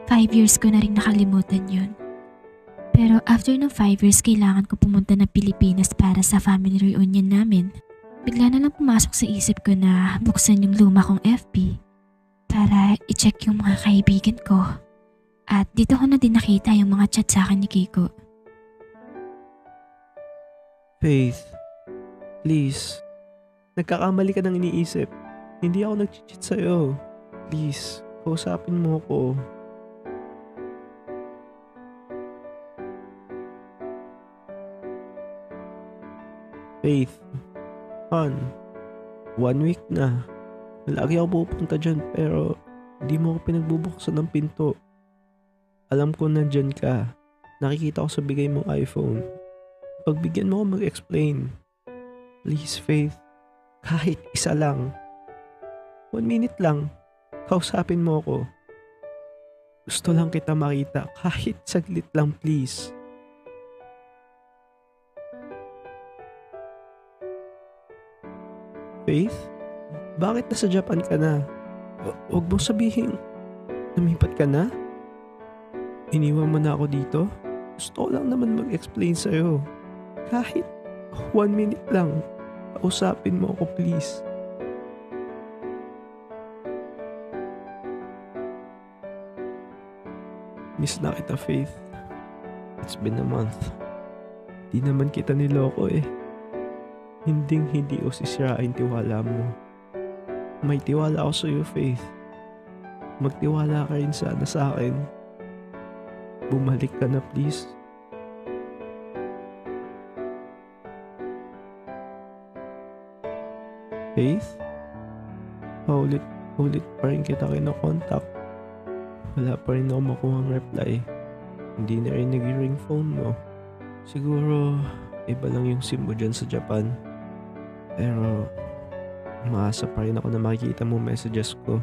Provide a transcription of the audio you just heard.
5 years ko na rin nakalimutan yun. Pero after ng 5 years, kailangan ko pumunta ng Pilipinas para sa family reunion namin. Bigla na lang pumasok sa isip ko na buksan yung luma kong FB para i-check yung mga kaibigan ko. At dito ko na din nakita yung mga chat sa akin ni Kiko. Faith, please. Nagkakamali ka ng iniisip. Hindi ako nag-cheat sa'yo. Please, kausapin mo ako. Faith, hon, 1 week na. Lagi ako pupunta dyan pero hindi mo ako pinagbubuksan ng pinto. Alam ko nandyan ka. Nakikita ko sa bigay mong iPhone. Pagbigyan mo ako mag-explain. Please, Faith. Kahit isa lang. 1 minute lang. Kausapin mo ako. Gusto lang kita makita. Kahit saglit lang, please. Faith? Bakit nasa Japan ka na? Huwag mo sabihin. Lumipat ka na? Iniwan mo na ako dito? Gusto ko lang naman mag-explain sa'yo. Kahit 1 minute lang. Kausapin mo ako, please. Miss na kita, Faith. It's been a month. Di naman kita niloko eh. Hindi ko sisirain tiwala mo. May tiwala ako sa'yo, Faith. Magtiwala ka rin sana sa akin. Bumalik ka na, please. Faith? Ulit pa rin kita kinokontak. Wala pa rin ako makuhang reply. Hindi na rin nag-ring phone mo. Siguro, iba lang yung SIM mo dyan sa Japan. Pero, umaasa pa rin ako na makikita mo messages ko.